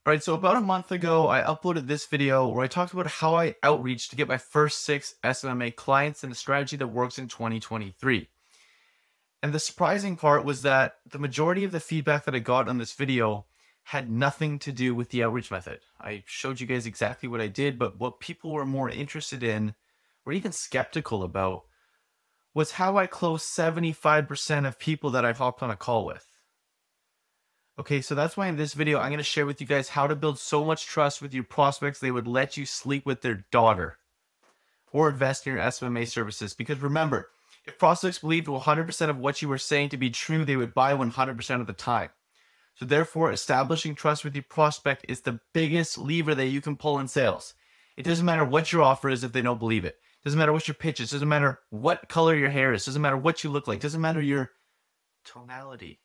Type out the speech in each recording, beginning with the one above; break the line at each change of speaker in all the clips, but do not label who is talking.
All right, so about a month ago, I uploaded this video where I talked about how I outreach to get my first 6 SMMA clients and a strategy that works in 2023. And the surprising part was that the majority of the feedback that I got on this video had nothing to do with the outreach method. I showed you guys exactly what I did, but what people were more interested in, or even skeptical about, was how I closed 75% of people that I've hopped on a call with. Okay, so that's why in this video, I'm going to share with you guys how to build so much trust with your prospects they would let you sleep with their daughter or invest in your SMMA services. Because remember, if prospects believed 100% of what you were saying to be true, they would buy 100% of the time. So therefore, establishing trust with your prospect is the biggest lever that you can pull in sales. It doesn't matter what your offer is if they don't believe it. It doesn't matter what your pitch is. It doesn't matter what color your hair is. It doesn't matter what you look like. It doesn't matter your tonality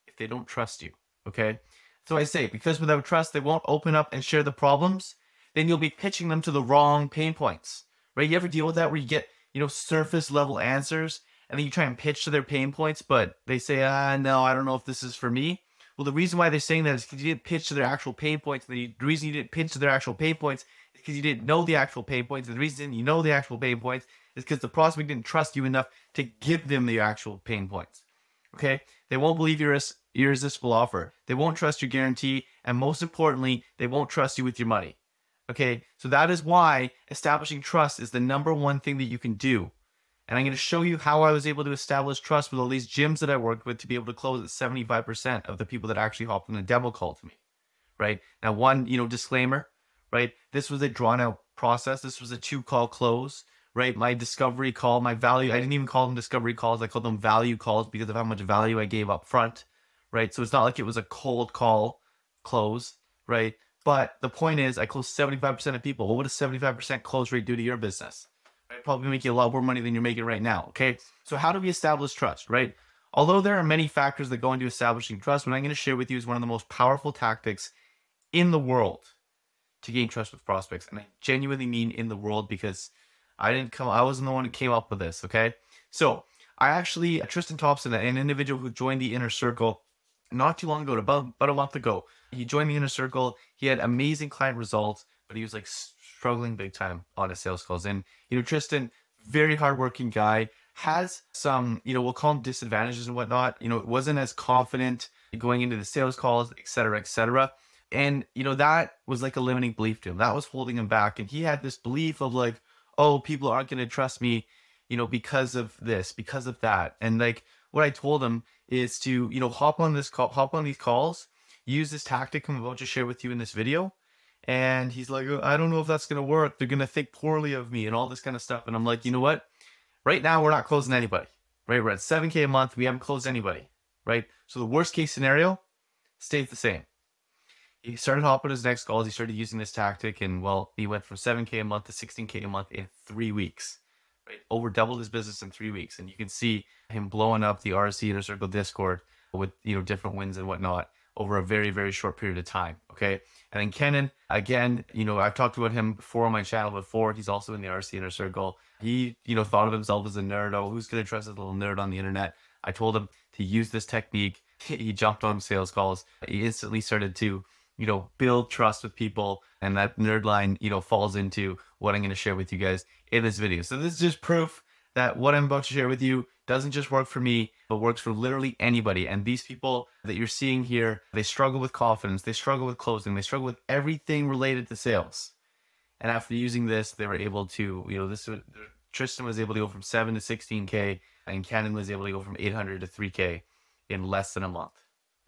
if they don't trust you. Okay, so I say, because without trust, they won't open up and share the problems, then you'll be pitching them to the wrong pain points, right? You ever deal with that where you get, surface level answers and then you try and pitch to their pain points, but they say, no, I don't know if this is for me. Well, the reason why they're saying that is because you didn't pitch to their actual pain points. The reason you didn't pitch to their actual pain points is because you didn't know the actual pain points. And the reason you know the actual pain points is because the prospect didn't trust you enough to give them the actual pain points. Okay, they won't believe your irresistible offer. They won't trust your guarantee. And most importantly, they won't trust you with your money. Okay, so that is why establishing trust is the #1 thing that you can do. And I'm going to show you how I was able to establish trust with all these gyms that I worked with to be able to close at 75% of the people that actually hopped on a demo call to me, right? Now, one, disclaimer, right? This was a drawn out process. This was a 2-call close. Right, my discovery call, my value, I didn't even call them discovery calls. I called them value calls because of how much value I gave up front, right? So it's not like it was a cold call close, right? But the point is I closed 75% of people. What would a 75% close rate do to your business? Right? Probably make you a lot more money than you're making right now, okay? So how do we establish trust, right? Although there are many factors that go into establishing trust, what I'm going to share with you is one of the most powerful tactics in the world to gain trust with prospects. And I genuinely mean in the world, because I wasn't the one who came up with this, okay? So I actually, Tristan Thompson, an individual who joined the Inner Circle not too long ago, about a month ago, he joined the Inner Circle. He had amazing client results, but he was like struggling big time on his sales calls. And, Tristan, very hardworking guy, has some, we'll call them disadvantages and whatnot. Wasn't as confident going into the sales calls, et cetera, et cetera. And, that was like a limiting belief to him. That was holding him back. And he had this belief of like, oh, people aren't going to trust me, because of this, because of that. And like what I told him is to, hop on these calls, use this tactic I'm about to share with you in this video. And he's like, I don't know if that's going to work. They're going to think poorly of me and all this kind of stuff. And I'm like, you know what? Right now, we're not closing anybody, right? We're at 7K a month. We haven't closed anybody, right? So the worst case scenario stays the same. He started hopping his next calls. He started using this tactic, and well, he went from 7K a month to 16K a month in 3 weeks, right? Over doubled his business in 3 weeks. And you can see him blowing up the RC Inner Circle Discord with, different wins and whatnot over a very, very short period of time. Okay. And then Kenan, again, I've talked about him before on my channel before. He's also in the RC Inner Circle. He, thought of himself as a nerd. Oh, who's going to trust this little nerd on the internet? I told him to use this technique. He jumped on sales calls. He instantly started to, build trust with people. And that nerd line, falls into what I'm going to share with you guys in this video. So this is just proof that what I'm about to share with you doesn't just work for me, but works for literally anybody. And these people that you're seeing here, they struggle with confidence. They struggle with closing. They struggle with everything related to sales. And after using this, they were able to, Tristan was able to go from 7 to 16K, and Kenan was able to go from 800 to 3K in less than a month.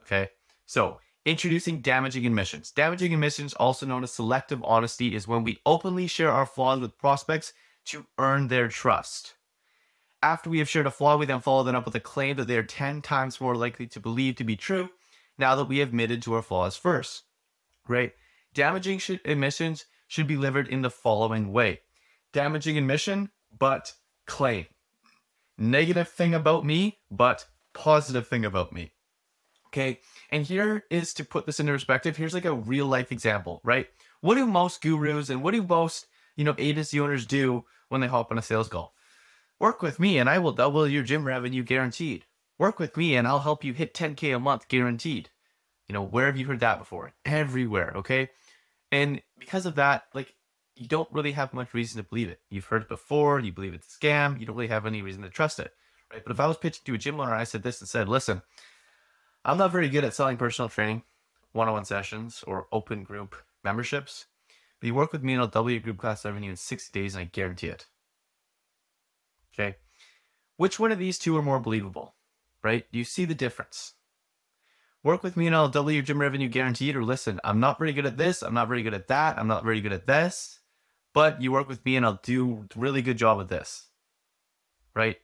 Okay. So introducing damaging admissions. Damaging admissions, also known as selective honesty, is when we openly share our flaws with prospects to earn their trust. After we have shared a flaw, we then follow that up with a claim that they are 10 times more likely to believe to be true now that we have admitted to our flaws first, right? Damaging admissions should be delivered in the following way. Damaging admission, but claim. Negative thing about me, but positive thing about me. Okay, and here is, to put this into perspective, here's like a real life example, right? What do most gurus and what do most, agency owners do when they hop on a sales call? Work with me and I will double your gym revenue guaranteed. Work with me and I'll help you hit 10K a month guaranteed. Where have you heard that before? Everywhere, okay? And because of that, like, you don't really have much reason to believe it. You've heard it before, you believe it's a scam, you don't really have any reason to trust it, right? But if I was pitching to a gym owner, I said this and said, listen, I'm not very good at selling personal training, one-on-one sessions, or open group memberships, but you work with me and I'll double your group class revenue in 60 days and I guarantee it. Okay? Which one of these two are more believable, right? Do you see the difference? Work with me and I'll double your gym revenue guaranteed, or listen, I'm not very good at this, I'm not very good at that, I'm not very good at this, but you work with me and I'll do a really good job at this, right?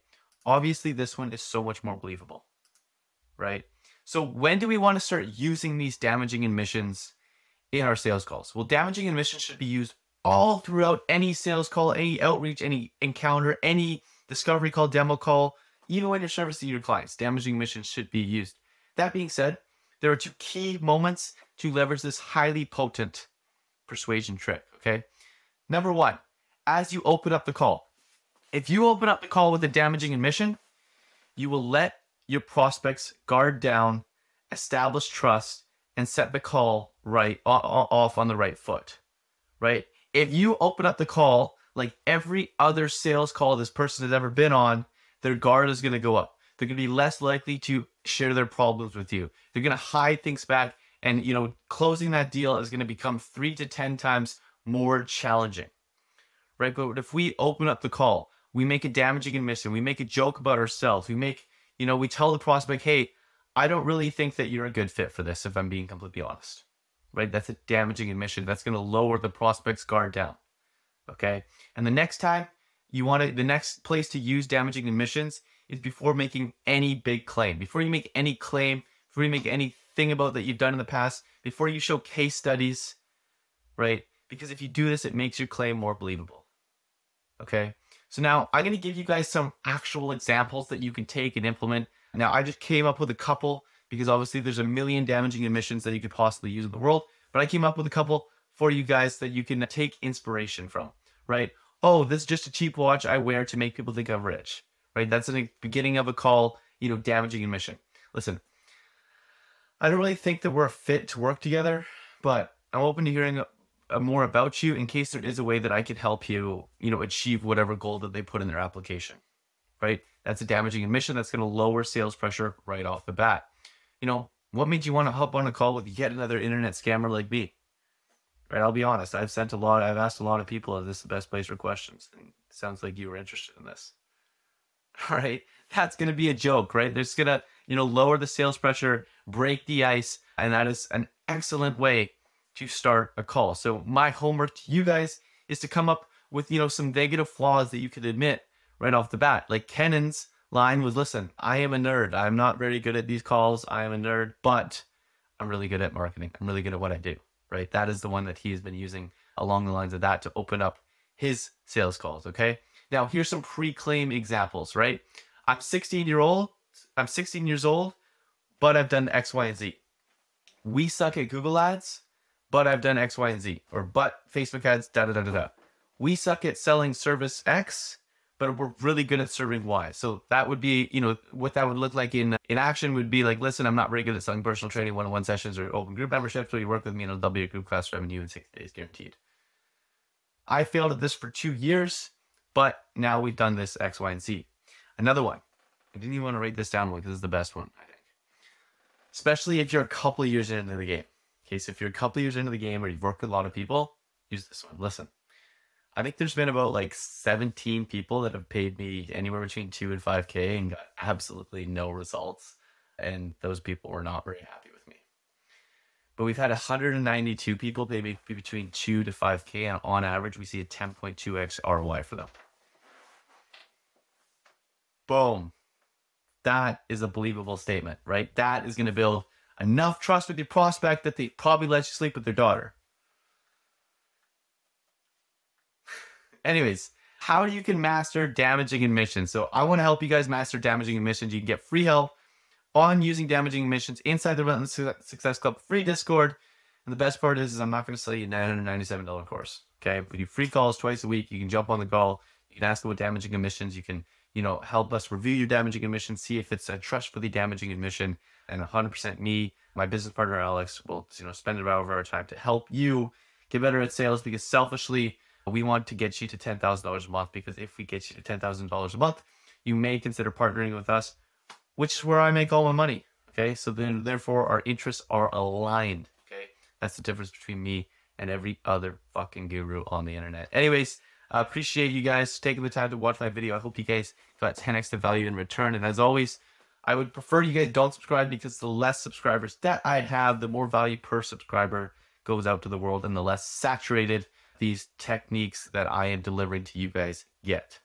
Obviously, this one is so much more believable, right? So when do we want to start using these damaging admissions in our sales calls? Well, damaging admissions should be used all throughout any sales call, any outreach, any encounter, any discovery call, demo call, even when you're servicing your clients, damaging admissions should be used. That being said, there are two key moments to leverage this highly potent persuasion trick, okay? Number one, as you open up the call, if you open up the call with a damaging admission, you will let your prospects guard down, establish trust, and set the call right off on the right foot, right? If you open up the call like every other sales call this person has ever been on, their guard is going to go up. They're going to be less likely to share their problems with you. They're going to hide things back, and closing that deal is going to become 3 to 10 times more challenging, right? But if we open up the call, we make a damaging admission, we make a joke about ourselves, we tell the prospect, hey, I don't really think that you're a good fit for this, if I'm being completely honest, right? That's a damaging admission. That's going to lower the prospect's guard down, okay? And the next time the next place to use damaging admissions is before making any big claim. Before you make any claim, before you make anything about that you've done in the past, before you show case studies, right? Because if you do this, it makes your claim more believable, okay? So now I'm going to give you guys some actual examples that you can take and implement. Now, I just came up with a couple because obviously there's a million damaging admissions that you could possibly use in the world, but I came up with a couple for you guys that you can take inspiration from, right? Oh, this is just a cheap watch I wear to make people think I'm rich, right? That's in the beginning of a call, damaging admission. Listen, I don't really think that we're a fit to work together, but I'm open to hearing more about you in case there is a way that I could help you, achieve whatever goal that they put in their application, right? That's a damaging admission. That's going to lower sales pressure right off the bat. What made you want to hop on a call with yet another internet scammer like me? Right? I'll be honest. I've asked a lot of people, is this the best place for questions? And it sounds like you were interested in this. All right. That's going to be a joke, right? There's going to, lower the sales pressure, break the ice. And that is an excellent way to start a call. So my homework to you guys is to come up with, some negative flaws that you could admit right off the bat. Like Kennan's line was, listen, I am a nerd. I'm not very good at these calls. I am a nerd, but I'm really good at marketing. I'm really good at what I do, right? That is the one that he's been using along the lines of that to open up his sales calls, okay? Now, here's some pre-claim examples, right? I'm 16 years old, but I've done X, Y, and Z. We suck at Google ads, but I've done X, Y, and Z. Or but Facebook ads, da-da-da-da-da. We suck at selling service X, but we're really good at serving Y. So that would be, what that would look like in action would be like, listen, I'm not very good at selling personal training, one-on-one sessions, or open group memberships, so you work with me and I'll double your group class revenue in 60 days guaranteed. I failed at this for 2 years, but now we've done this X, Y, and Z. Another one. I didn't even want to write this down because this is the best one, I think. Especially if you're a couple of years into the game. Okay, so if you're a couple of years into the game or you've worked with a lot of people, use this one. Listen, I think there's been about like 17 people that have paid me anywhere between 2 and 5K and got absolutely no results. And those people were not very happy with me. But we've had 192 people pay me between 2 to 5K. And on average, we see a 10.2x ROI for them. Boom. That is a believable statement, right? That is going to build enough trust with your prospect that they probably let you sleep with their daughter. Anyways, how you can master damaging admissions. So I want to help you guys master damaging admissions. You can get free help on using damaging admissions inside the Relentless Success Club free Discord. And the best part is I'm not going to sell you a $997 course. Okay, we do free calls twice a week. You can jump on the call. You can ask about damaging admissions. You can, help us review your damaging admissions, see if it's a trustworthy damaging admission. and 100% me, my business partner Alex, will spend about over our time to help you get better at sales, because selfishly we want to get you to $10,000 a month, because if we get you to $10,000 a month, you may consider partnering with us, which is where I make all my money. Okay, so then therefore our interests are aligned. Okay, that's the difference between me and every other fucking guru on the internet. Anyways, I appreciate you guys taking the time to watch my video. I hope you guys got 10x the value in return. And as always, I would prefer you guys don't subscribe, because the less subscribers that I have, the more value per subscriber goes out to the world, and the less saturated these techniques that I am delivering to you guys get.